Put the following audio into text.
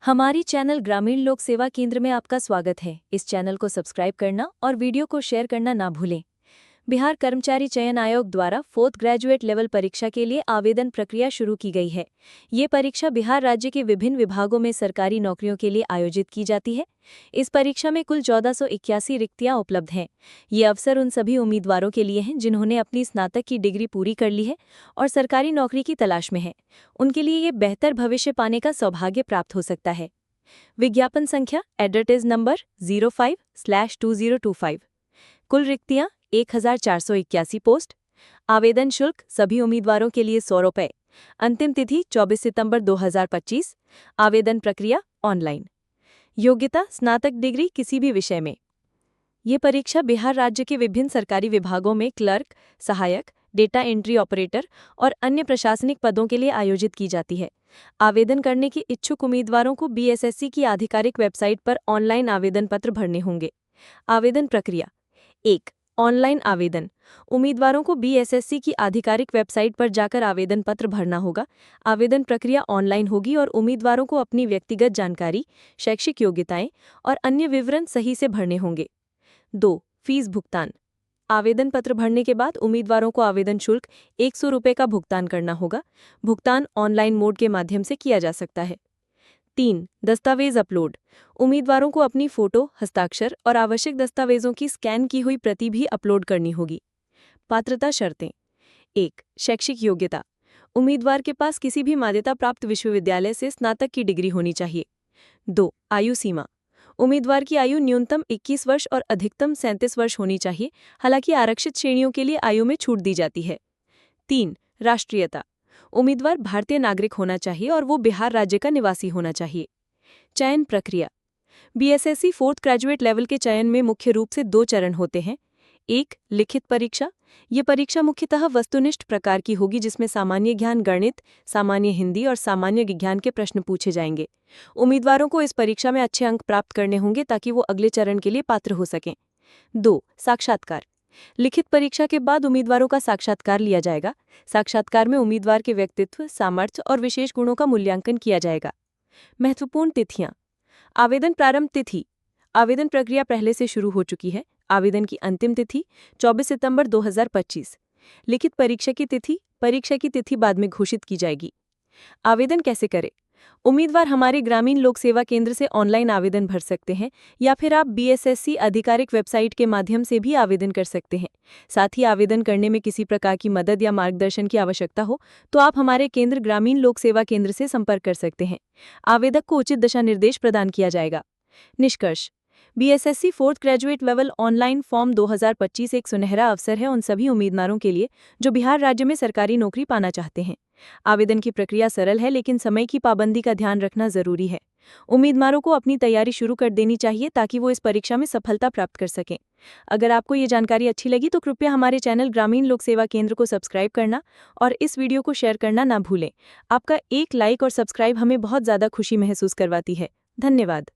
हमारी चैनल ग्रामीण लोक सेवा केंद्र में आपका स्वागत है। इस चैनल को सब्सक्राइब करना और वीडियो को शेयर करना ना भूलें। बिहार कर्मचारी चयन आयोग द्वारा 4th ग्रेजुएट लेवल परीक्षा के लिए आवेदन प्रक्रिया शुरू की गई है। ये परीक्षा बिहार राज्य के विभिन्न विभागों में सरकारी नौकरियों के लिए आयोजित की जाती है। इस परीक्षा में कुल 1481 रिक्तियां उपलब्ध हैं। ये अवसर उन सभी उम्मीदवारों के लिए हैं जिन्होंने अपनी स्नातक की डिग्री पूरी कर ली है और सरकारी नौकरी की तलाश में है। उनके लिए ये बेहतर भविष्य पाने का सौभाग्य प्राप्त हो सकता है। विज्ञापन संख्या एडवर्टाइज नंबर 05/2025। कुल रिक्तियां 1481 पोस्ट। आवेदन शुल्क सभी उम्मीदवारों के लिए 100 रुपये। अंतिम तिथि 24 सितंबर 2025। आवेदन प्रक्रिया ऑनलाइन। योग्यता स्नातक डिग्री किसी भी विषय में। ये परीक्षा बिहार राज्य के विभिन्न सरकारी विभागों में क्लर्क, सहायक, डेटा एंट्री ऑपरेटर और अन्य प्रशासनिक पदों के लिए आयोजित की जाती है। आवेदन करने के इच्छुक उम्मीदवारों को बीएसएससी की आधिकारिक वेबसाइट पर ऑनलाइन आवेदन पत्र भरने होंगे। आवेदन प्रक्रिया 1. ऑनलाइन आवेदन। उम्मीदवारों को बीएसएससी की आधिकारिक वेबसाइट पर जाकर आवेदन पत्र भरना होगा। आवेदन प्रक्रिया ऑनलाइन होगी और उम्मीदवारों को अपनी व्यक्तिगत जानकारी, शैक्षिक योग्यताएं और अन्य विवरण सही से भरने होंगे। 2. फीस भुगतान। आवेदन पत्र भरने के बाद उम्मीदवारों को आवेदन शुल्क 100 रुपये का भुगतान करना होगा। भुगतान ऑनलाइन मोड के माध्यम से किया जा सकता है। 3. दस्तावेज अपलोड। उम्मीदवारों को अपनी फोटो, हस्ताक्षर और आवश्यक दस्तावेजों की स्कैन की हुई प्रति भी अपलोड करनी होगी। पात्रता शर्तें। 1. शैक्षिक योग्यता। उम्मीदवार के पास किसी भी मान्यता प्राप्त विश्वविद्यालय से स्नातक की डिग्री होनी चाहिए। 2. आयु सीमा। उम्मीदवार की आयु न्यूनतम 21 वर्ष और अधिकतम 37 वर्ष होनी चाहिए। हालांकि आरक्षित श्रेणियों के लिए आयु में छूट दी जाती है। 3. राष्ट्रीयता। उम्मीदवार भारतीय नागरिक होना चाहिए और वो बिहार राज्य का निवासी होना चाहिए। चयन प्रक्रिया। बीएसएससी 4th ग्रेजुएट लेवल के चयन में मुख्य रूप से 2 चरण होते हैं। 1. लिखित परीक्षा। ये परीक्षा मुख्यतः वस्तुनिष्ठ प्रकार की होगी जिसमें सामान्य ज्ञान, गणित, सामान्य हिंदी और सामान्य विज्ञान के प्रश्न पूछे जाएंगे। उम्मीदवारों को इस परीक्षा में अच्छे अंक प्राप्त करने होंगे ताकि वो अगले चरण के लिए पात्र हो सकें। 2. साक्षात्कार। लिखित परीक्षा के बाद उम्मीदवारों का साक्षात्कार लिया जाएगा। साक्षात्कार में उम्मीदवार के व्यक्तित्व, सामर्थ्य और विशेष गुणों का मूल्यांकन किया जाएगा। महत्वपूर्ण तिथियां। आवेदन प्रारंभ तिथि। आवेदन प्रक्रिया पहले से शुरू हो चुकी है। आवेदन की अंतिम तिथि 24 सितंबर 2025। लिखित परीक्षा की तिथि बाद में घोषित की जाएगी। आवेदन कैसे करें? उम्मीदवार हमारे ग्रामीण लोक सेवा केंद्र से ऑनलाइन आवेदन भर सकते हैं या फिर आप बीएसएससी आधिकारिक वेबसाइट के माध्यम से भी आवेदन कर सकते हैं। साथ ही आवेदन करने में किसी प्रकार की मदद या मार्गदर्शन की आवश्यकता हो तो आप हमारे केंद्र ग्रामीण लोक सेवा केंद्र से संपर्क कर सकते हैं। आवेदक को उचित दिशा निर्देश प्रदान किया जाएगा। निष्कर्ष। BSSC 4th graduate level online form 2025 एक सुनहरा अवसर है उन सभी उम्मीदवारों के लिए जो बिहार राज्य में सरकारी नौकरी पाना चाहते हैं। आवेदन की प्रक्रिया सरल है लेकिन समय की पाबंदी का ध्यान रखना जरूरी है। उम्मीदवारों को अपनी तैयारी शुरू कर देनी चाहिए ताकि वो इस परीक्षा में सफलता प्राप्त कर सकें। अगर आपको ये जानकारी अच्छी लगी तो कृपया हमारे चैनल ग्रामीण लोक सेवा केंद्र को सब्सक्राइब करना और इस वीडियो को शेयर करना ना भूलें। आपका एक लाइक और सब्सक्राइब हमें बहुत ज़्यादा खुशी महसूस करवाती है। धन्यवाद।